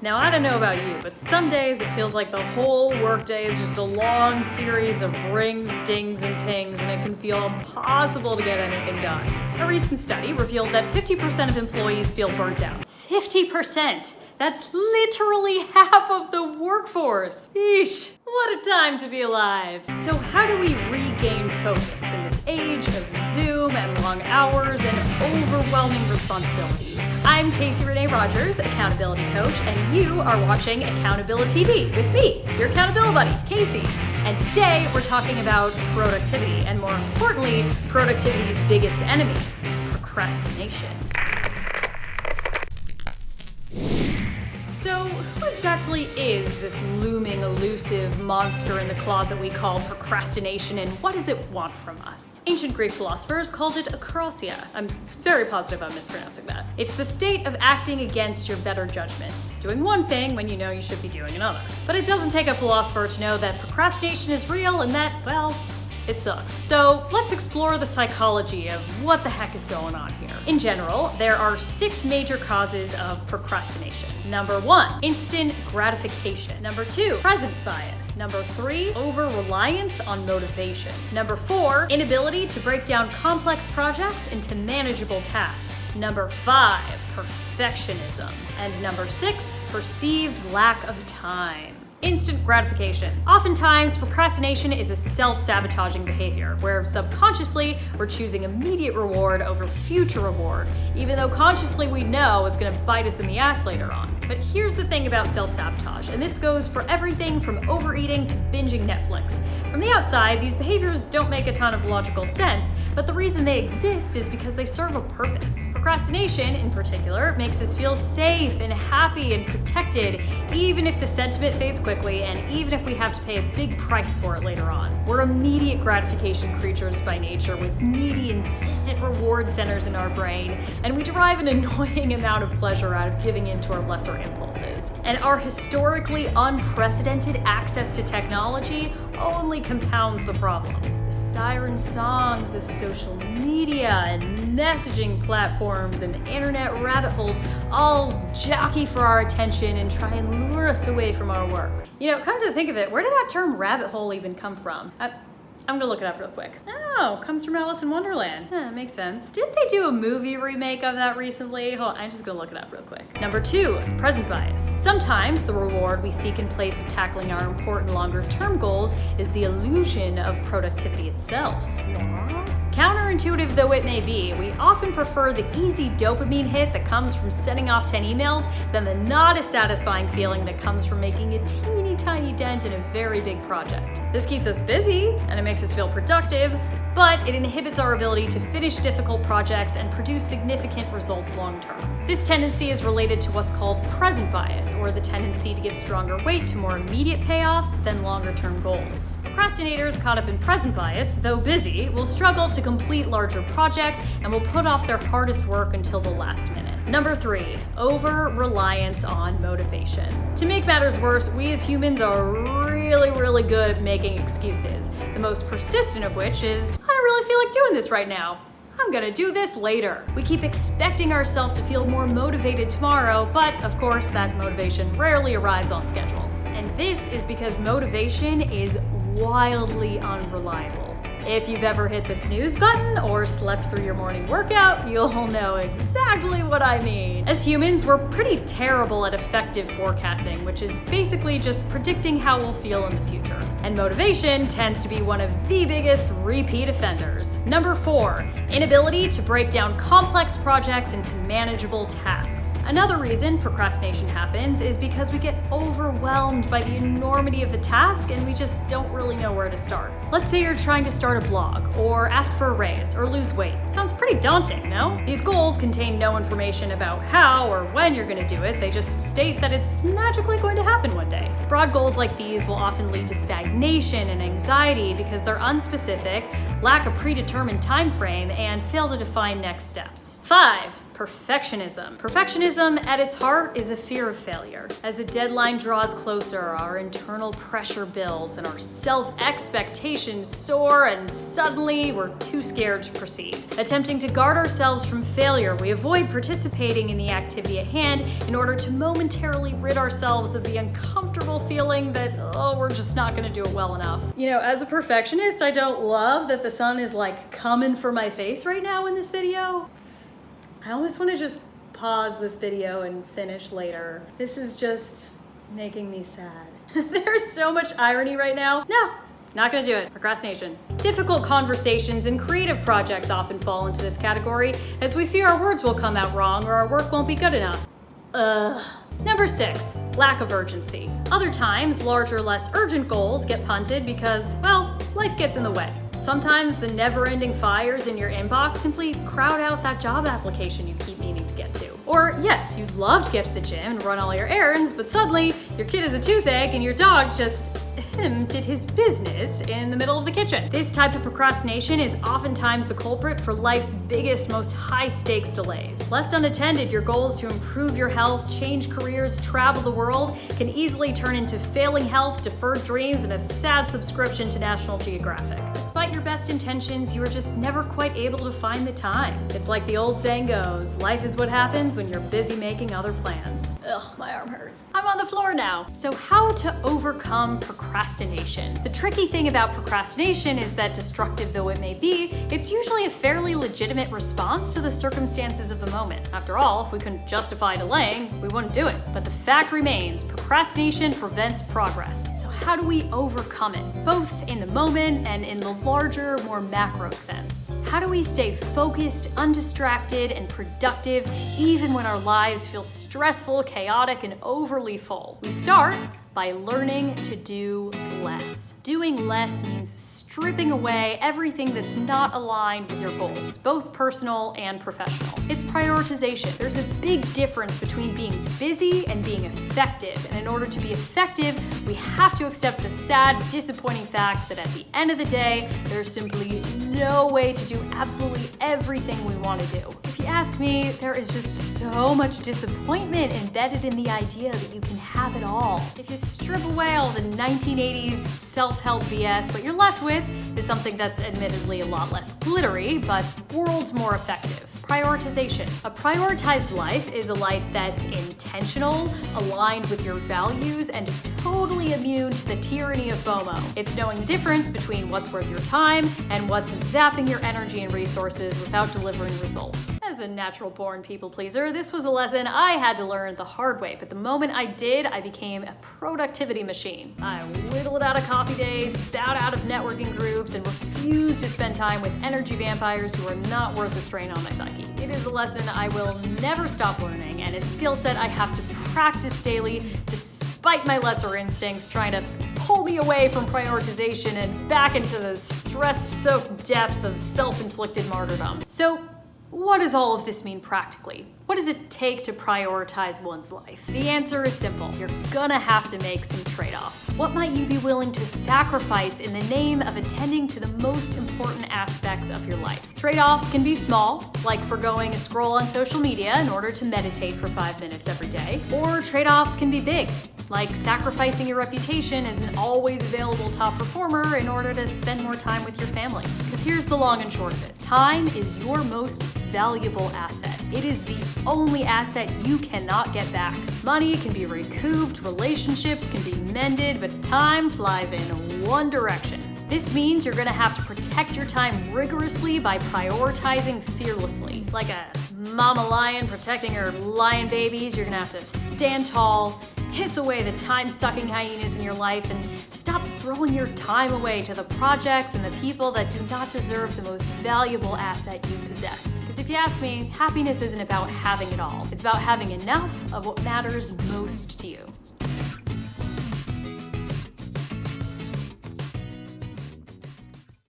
Now, I don't know about you, but some days it feels like the whole workday is just a long series of rings, dings, and pings, and it can feel impossible to get anything done. A recent study revealed that 50% of employees feel burnt out. 50%! That's literally half of the workforce! Eesh, what a time to be alive! So how do we regain focus in this age of Zoom and long hours and overwhelming responsibilities? I'm Casey Renee Rogers, accountability coach, and you are watching Accountability TV with me, your accountability buddy, Casey. And today we're talking about productivity, and more importantly, productivity's biggest enemy, procrastination. So, who exactly is this looming, elusive monster in the closet we call procrastination, and what does it want from us? Ancient Greek philosophers called it akrasia. I'm very positive I'm mispronouncing that. It's the state of acting against your better judgment, doing one thing when you know you should be doing another. But it doesn't take a philosopher to know that procrastination is real and that, well, it sucks. So let's explore the psychology of what the heck is going on here. In general, there are 6 major causes of procrastination. Number 1, instant gratification. Number 2, present bias. Number 3, over-reliance on motivation. Number 4, inability to break down complex projects into manageable tasks. Number 5, perfectionism. And number 6, perceived lack of time. Instant gratification. Oftentimes, procrastination is a self-sabotaging behavior where subconsciously we're choosing immediate reward over future reward, even though consciously we know it's going to bite us in the ass later on. But here's the thing about self-sabotage, and this goes for everything from overeating to binging Netflix. From the outside, these behaviors don't make a ton of logical sense, but the reason they exist is because they serve a purpose. Procrastination, in particular, makes us feel safe and happy and protected, even if the sentiment fades quickly and even if we have to pay a big price for it later on. We're immediate gratification creatures by nature with needy, insistent reward centers in our brain, and we derive an annoying amount of pleasure out of giving in to our lesser impulses. And our historically unprecedented access to technology only compounds the problem. The siren songs of social media and messaging platforms and internet rabbit holes all jockey for our attention and try and lure us away from our work. You know, come to think of it, where did that term rabbit hole even come from? I'm gonna look it up real quick. Oh, comes from Alice in Wonderland. That makes sense. Didn't they do a movie remake of that recently? Hold on, I'm just gonna look it up real quick. Number 2, present bias. Sometimes the reward we seek in place of tackling our important longer-term goals is the illusion of productivity itself. Counterintuitive though it may be, we often prefer the easy dopamine hit that comes from sending off 10 emails than the not as satisfying feeling that comes from making a teeny tiny dent in a very big project. This keeps us busy and it makes us feel productive, but it inhibits our ability to finish difficult projects and produce significant results long term. This tendency is related to what's called present bias, or the tendency to give stronger weight to more immediate payoffs than longer term goals. Procrastinators caught up in present bias, though busy, will struggle to complete larger projects and will put off their hardest work until the last minute. Number 3, over-reliance on motivation. To make matters worse, we as humans are really good at making excuses, the most persistent of which is, I don't really feel like doing this right now. I'm gonna do this later. We keep expecting ourselves to feel more motivated tomorrow, but of course that motivation rarely arrives on schedule. And this is because motivation is wildly unreliable. If you've ever hit the snooze button or slept through your morning workout, you'll know exactly what I mean. As humans, we're pretty terrible at effective forecasting, which is basically just predicting how we'll feel in the future. And motivation tends to be one of the biggest repeat offenders. Number 4, inability to break down complex projects into manageable tasks. Another reason procrastination happens is because we get overwhelmed by the enormity of the task and we just don't really know where to start. Let's say you're trying to start a blog, or ask for a raise, or lose weight. Sounds pretty daunting, no? These goals contain no information about how or when you're gonna do it, they just state that it's magically going to happen one day. Broad goals like these will often lead to stagnation and anxiety because they're unspecific, lack a predetermined time frame, and fail to define next steps. 5, Perfectionism. Perfectionism, at its heart, is a fear of failure. As a deadline draws closer, our internal pressure builds and our self-expectations soar, and suddenly we're too scared to proceed. Attempting to guard ourselves from failure, we avoid participating in the activity at hand in order to momentarily rid ourselves of the uncomfortable feeling that, oh, we're just not gonna do it well enough. You know, as a perfectionist, I don't love that the sun is like coming for my face right now in this video. I almost want to just pause this video and finish later. This is just making me sad. There's so much irony right now. No, not gonna do it. Procrastination. Difficult conversations and creative projects often fall into this category, as we fear our words will come out wrong or our work won't be good enough. Number 6, lack of urgency. Other times, larger, less urgent goals get punted because, well, life gets in the way. Sometimes the never-ending fires in your inbox simply crowd out that job application you keep meaning to get to. Or yes, you'd love to get to the gym and run all your errands, but suddenly your kid has a toothache and your dog just did his business in the middle of the kitchen. This type of procrastination is oftentimes the culprit for life's biggest, most high-stakes delays. Left unattended, your goals to improve your health, change careers, travel the world can easily turn into failing health, deferred dreams, and a sad subscription to National Geographic. Despite your best intentions, you are just never quite able to find the time. It's like the old saying goes, life is what happens when you're busy making other plans. Ugh, my arm hurts. I'm on the floor now. So how to overcome procrastination? The tricky thing about procrastination is that, destructive though it may be, it's usually a fairly legitimate response to the circumstances of the moment. After all, if we couldn't justify delaying, we wouldn't do it. But the fact remains, procrastination prevents progress. So how do we overcome it? Both in the moment and in the larger, more macro sense. How do we stay focused, undistracted, and productive even when our lives feel stressful, chaotic, and overly full? We start by learning to do less. Doing less means stripping away everything that's not aligned with your goals, both personal and professional. It's prioritization. There's a big difference between being busy and being effective, and in order to be effective, we have to accept the sad, disappointing fact that at the end of the day, there's simply no way to do absolutely everything we want to do. If you ask me, there is just so much disappointment embedded in the idea that you can have it all. If you strip away all the 1980s self-help BS, what you're left with is something that's admittedly a lot less glittery, but worlds more effective. Prioritization. A prioritized life is a life that's intentional, aligned with your values, and totally immune to the tyranny of FOMO. It's knowing the difference between what's worth your time and what's zapping your energy and resources without delivering results. As a natural-born people pleaser, this was a lesson I had to learn the hard way, but the moment I did, I became a productivity machine. I whittled out of coffee dates, bowed out of networking groups, and refused to spend time with energy vampires who are not worth the strain on my psyche. It is a lesson I will never stop learning, and a skill set I have to practice daily despite my lesser instincts trying to pull me away from prioritization and back into the stress-soaked depths of self-inflicted martyrdom. So, what does all of this mean practically? What does it take to prioritize one's life? The answer is simple. You're gonna have to make some trade-offs. What might you be willing to sacrifice in the name of attending to the most important aspects of your life? Trade-offs can be small, like forgoing a scroll on social media in order to meditate for 5 minutes every day. Or trade-offs can be big, like sacrificing your reputation as an always available top performer in order to spend more time with your family. Because here's the long and short of it. Time is your most valuable asset. It is the only asset you cannot get back. Money can be recouped, relationships can be mended, but time flies in one direction. This means you're gonna have to protect your time rigorously by prioritizing fearlessly. Like a mama lion protecting her lion babies, you're gonna have to stand tall, hiss away the time-sucking hyenas in your life, and stop throwing your time away to the projects and the people that do not deserve the most valuable asset you possess. Because if you ask me, happiness isn't about having it all. It's about having enough of what matters most to you.